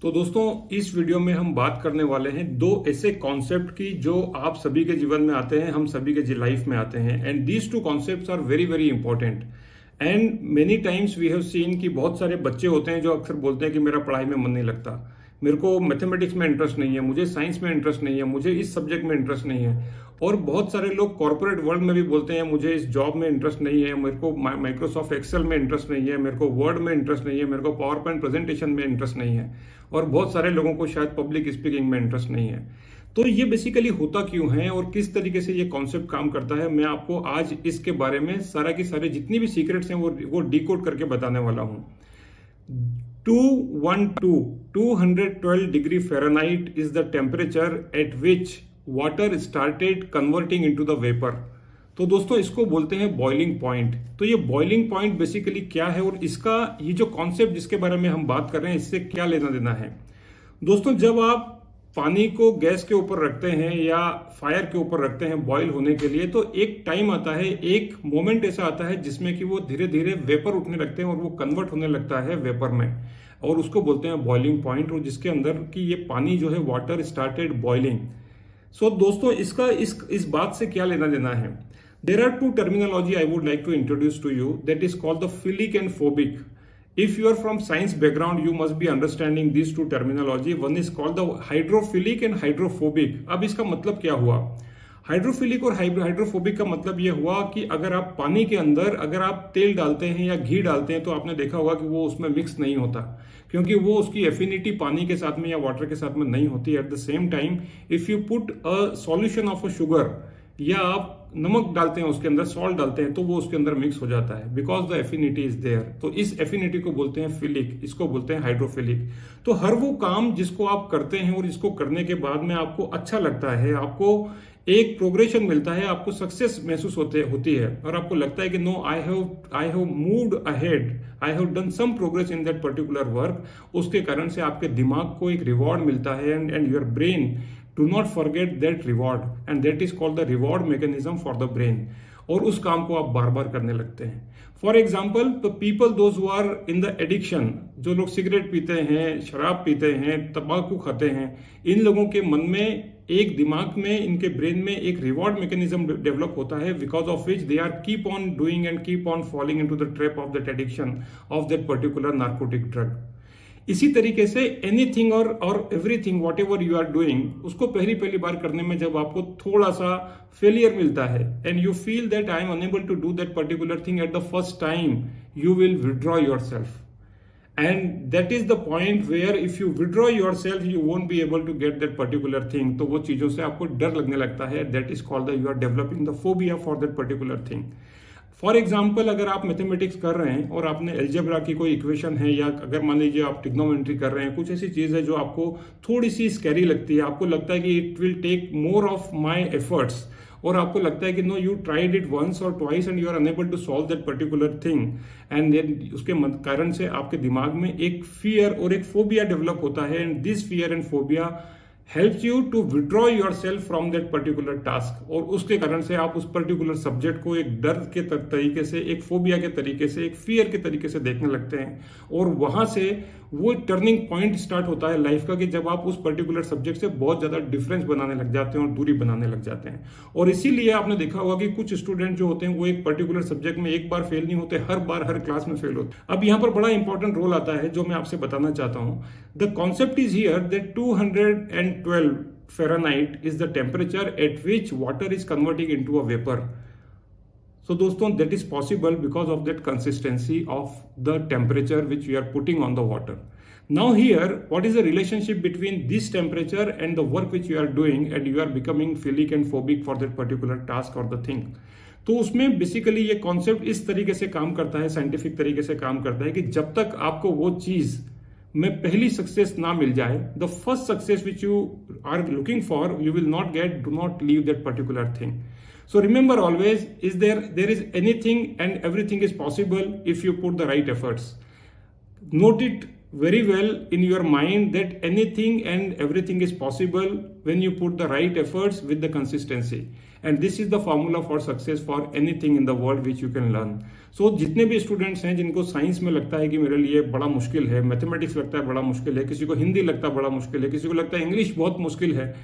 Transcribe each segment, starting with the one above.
तो दोस्तों इस वीडियो में हम बात करने वाले हैं दो ऐसे कॉन्सेप्ट की जो आप सभी के जीवन में आते हैं, हम सभी के लाइफ में आते हैं। And these two concepts are very very important. And many times we have seen कि बहुत सारे बच्चे होते हैं जो अक्सर बोलते हैं कि मेरा पढ़ाई में मन नहीं लगता, मेरे को मैथमेटिक्स में इंटरेस्ट नहीं है, मुझे साइंस में इंटरेस्ट नहीं है, मुझे इस सब्जेक्ट में इंटरेस्ट नहीं है। और बहुत सारे लोग कॉर्पोरेट वर्ल्ड में भी बोलते हैं मुझे इस जॉब में इंटरेस्ट नहीं है, मेरे को माइक्रोसॉफ्ट एक्सेल में इंटरेस्ट नहीं है, मेरे को वर्ड में इंटरेस्ट नहीं है, मेरे को पावर पॉइंट प्रेजेंटेशन में इंटरेस्ट नहीं है। और बहुत सारे लोगों को शायद पब्लिक स्पीकिंग में इंटरेस्ट नहीं है। तो ये बेसिकली होता क्यों है और किस तरीके से ये कॉन्सेप्ट काम करता है, मैं आपको आज इसके बारे में सारा की सारे जितनी भी सीक्रेट्स हैं वो डिकोड करके बताने वाला हूं। 212 degree Fahrenheit is the temperature at which water started converting into the vapor। तो दोस्तों इसको बोलते हैं बॉइलिंग पॉइंट। तो ये बॉइलिंग पॉइंट बेसिकली क्या है और इसका ये जो कॉन्सेप्ट जिसके बारे में हम बात कर रहे हैं इससे क्या लेना देना है। दोस्तों जब आप पानी को गैस के ऊपर रखते हैं या फायर के ऊपर रखते हैं बॉईल होने के लिए, तो एक टाइम आता है, एक मोमेंट ऐसा आता है जिसमें कि वो धीरे धीरे वेपर उठने लगते हैं और वो कन्वर्ट होने लगता है वेपर में, और उसको बोलते हैं बॉइलिंग पॉइंट। और जिसके अंदर कि ये पानी जो है वाटर स्टार्टेड बॉइलिंग। सो दोस्तों इसका इस बात से क्या लेना देना है। There are two terminology I would like to introduce to you, that is called the philic and phobic. If you are from science background, you must be understanding these two terminology. One is called the hydrophilic and hydrophobic. अब इसका मतलब क्या हुआ। Hydrophilic और hydrophobic का मतलब यह हुआ कि अगर आप पानी के अंदर अगर आप तेल डालते हैं या घी डालते हैं तो आपने देखा होगा कि वो उसमें मिक्स नहीं होता, क्योंकि वो उसकी एफिनिटी पानी के साथ में या वाटर के साथ में नहीं होती। At the same time if you put a solution of a sugar या आप नमक डालते हैं उसके अंदर, सॉल्ट डालते हैं, तो वो उसके अंदर मिक्स हो जाता है because the affinity is there. तो इस एफिनिटी को बोलते हैं फिलिक, इसको बोलते हैं हाइड्रोफिलिक। तो हर वो काम जिसको आप करते हैं और इसको करने के बाद में आपको अच्छा लगता है, आपको एक प्रोग्रेशन मिलता है, आपको सक्सेस महसूस होती है और आपको लगता है कि no I have moved ahead, I have done some progress in that particular work. उसके कारण से आपके दिमाग को एक रिवॉर्ड मिलता है and your brain do not forget that reward and that is called the reward mechanism for the brain। और उस काम को आप बार बार करने लगते हैं। For example the people those who are in the addiction, जो लोग सिगरेट पीते हैं, शराब पीते हैं, तंबाकू खाते हैं, इन लोगों के मन में एक दिमाग में, इनके ब्रेन में एक रिवॉर्ड मैकेनिज्म डेवलप होता है because of which they are keep on doing and keep on falling into the trap of that addiction of that particular narcotic drug. इसी तरीके से एनीथिंग और everything whatever you are doing, उसको पहली बार करने में जब आपको थोड़ा सा फेलियर मिलता है and you feel that I am unable to do that particular thing at the first time, you will withdraw yourself. And that is the point where if you withdraw yourself you won't be able to get that particular thing. तो वो चीजों से आपको डर लगने लगता है। That is called the you are developing the phobia for that particular thing. For example अगर आप मैथमेटिक्स कर रहे हैं और आपने एल्जेब्रा की कोई इक्वेशन है, या अगर मान लीजिए आप ट्रिग्नोमेट्री कर रहे हैं, कुछ ऐसी चीज है जो आपको थोड़ी सी स्कैरी लगती है, आपको लगता है कि it will take more of my efforts, और आपको लगता है कि no you tried it once और twice and you are unable to solve that particular thing, and then उसके कारण से आपके दिमाग में एक फियर और एक फोबिया डेवलप होता है। And this fear and phobia helps you to withdraw yourself from that particular task। और उसके कारण से आप उस पर्टिकुलर सब्जेक्ट को एक डर के तरीके से, एक फोबिया के तरीके से, एक फियर के तरीके से देखने लगते हैं, और वहां से वो टर्निंग पॉइंट स्टार्ट होता है लाइफ का कि जब आप उस पर्टिकुलर सब्जेक्ट से बहुत ज्यादा डिफरेंस बनाने लग जाते हैं और दूरी बनाने लग जाते हैं। और इसीलिए आपने देखा होगा कि कुछ स्टूडेंट जो होते हैं वो एक पर्टिकुलर सब्जेक्ट में एक बार फेल नहीं होते, हर बार हर क्लास में फेल होते। अब यहाँ पर बड़ा इंपॉर्टेंट रोल आता है जो मैं आपसे बताना चाहता हूँ। The concept is here that 212 Fahrenheit is the temperature at which water is converting into a vapor। So दोस्तों that is possible because of that consistency of the temperature which we are putting on the water। Now here what is the relationship between this temperature and the work which you are doing and you are becoming philic and phobic for that particular task or the thing। तो उसमें basically ये concept इस तरीके से काम करता है, scientific तरीके से काम करता है कि जब तक आपको वो चीज में पहली सक्सेस ना मिल जाए, the first success which you are looking for you will not get, do not leave that particular thing. So remember always is there is anything and everything is possible if you put the right efforts. Note it very well in your mind that anything and everything is possible when you put the right efforts with the consistency, and this is the formula for success for anything in the world which you can learn. So जितने भी students हैं जिनको science में लगता है कि मेरे लिए बड़ा मुश्किल है, मैथमेटिक्स लगता है बड़ा मुश्किल है, किसी को हिंदी लगता है बड़ा मुश्किल है, किसी को लगता है इंग्लिश बहुत मुश्किल है,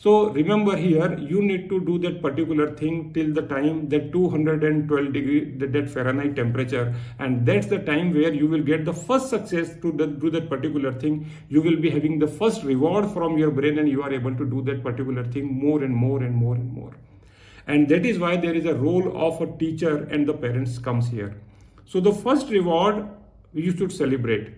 so remember here you need to do that particular thing till the time that 212 degree that Fahrenheit temperature, and that's the time where you will get the first success to do that particular thing. You will be having the first reward from your brain, and you are able to do that particular thing more and more and more and more. And that is why there is a role of a teacher and the parents comes here. So the first reward you should celebrate,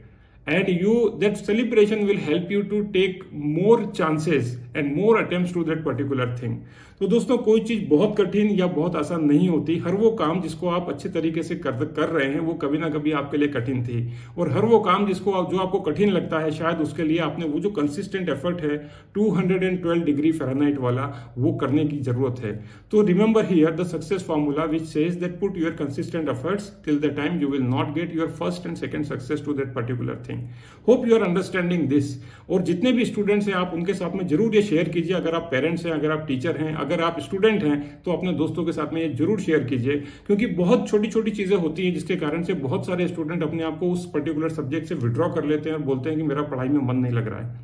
and that celebration will help you to take more chances and more attempts to that particular thing. तो दोस्तों कोई चीज बहुत कठिन या बहुत आसान नहीं होती। हर वो काम जिसको आप अच्छे तरीके से कर रहे हैं वो कभी ना कभी आपके लिए कठिन थी, और हर वो काम जो आपको कठिन लगता है शायद उसके लिए आपने वो जो कंसिस्टेंट एफर्ट है 212 डिग्री फ़ारेनहाइट वाला वो करने की जरूरत है। तो remember here the success formula which says that put your consistent efforts till the time you will not get your first and second success to that particular thing. Hope you are understanding this. और जितने भी students हैं आप उनके साथ में जरूर ये शेयर कीजिए। अगर आप पेरेंट्स हैं, अगर आप टीचर हैं, अगर आप स्टूडेंट हैं तो अपने दोस्तों के साथ में ये जरूर शेयर कीजिए, क्योंकि बहुत छोटी छोटी चीजें होती हैं जिसके कारण से बहुत सारे स्टूडेंट अपने आप को उस पर्टिकुलर सब्जेक्ट से विड्रॉ कर लेते हैं और बोलते हैं कि मेरा पढ़ाई में मन नहीं लग रहा है।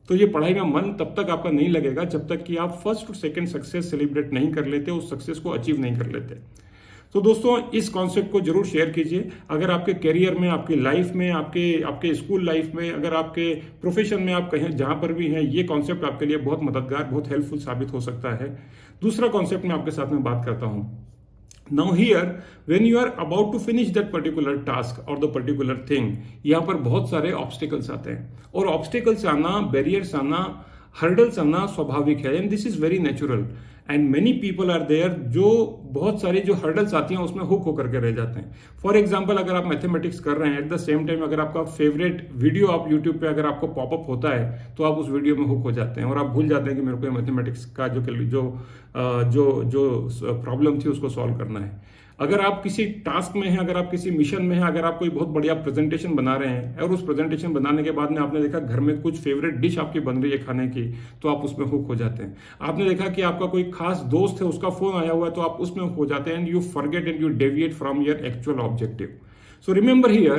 तो ये पढ़ाई में मन तब तक आपका नहीं लगेगा जब तक कि आप फर्स्ट और सेकंड सक्सेस सेलिब्रेट नहीं कर लेते, उस सक्सेस को अचीव नहीं कर लेते। तो दोस्तों इस कॉन्सेप्ट को जरूर शेयर कीजिए। अगर आपके करियर में, आपकी लाइफ में, आपके स्कूल लाइफ में, अगर आपके प्रोफेशन में आप कहीं जहां पर भी हैं, ये कॉन्सेप्ट आपके लिए बहुत मददगार, बहुत हेल्पफुल साबित हो सकता है। दूसरा कॉन्सेप्ट मैं आपके साथ में बात करता हूं। Now here when you are about to finish that particular task और द पर्टिकुलर थिंग, यहाँ पर बहुत सारे ऑब्स्टिकल्स आते हैं, और ऑब्स्टिकल्स आना, बैरियर्स आना, हर्डल्स आना स्वाभाविक है, and this is very natural. And many people are there जो बहुत सारी जो हर्डल्स आती हैं उसमें हुक होकर के रह जाते हैं। फॉर एग्जाम्पल अगर आप मैथमेटिक्स कर रहे हैं, एट द सेम टाइम अगर आपका फेवरेट वीडियो आप यूट्यूब पे अगर आपको पॉपअप होता है तो आप उस वीडियो में हुक हो जाते हैं और आप भूल जाते हैं कि मेरे को मैथमेटिक्स का जो प्रॉब्लम थी उसको सॉल्व करना है। अगर आप किसी टास्क में हैं, अगर आप किसी मिशन में हैं, अगर आप कोई बहुत बढ़िया प्रेजेंटेशन बना रहे हैं और उस प्रेजेंटेशन बनाने के बाद में आपने देखा घर में कुछ फेवरेट डिश आपकी बन रही है खाने की, तो आप उसमें हुक हो जाते हैं। आपने देखा कि आपका कोई खास दोस्त है, उसका फोन आया हुआ है, तो आप उसमें हुक हो जाते हैं, and you forget and you deviate from your actual objective. So remember here,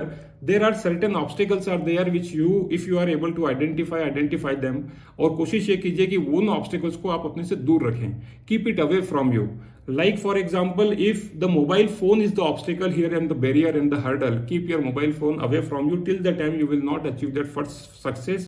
there are certain obstacles are there which you, if you are able to identify them, और कोशिश ये कीजिए कि उन obstacles को आप अपने से दूर रखें, keep it away from you. Like for example, if the mobile phone is the obstacle here and the barrier and the hurdle, keep your mobile phone away from you till the time you will not achieve that first success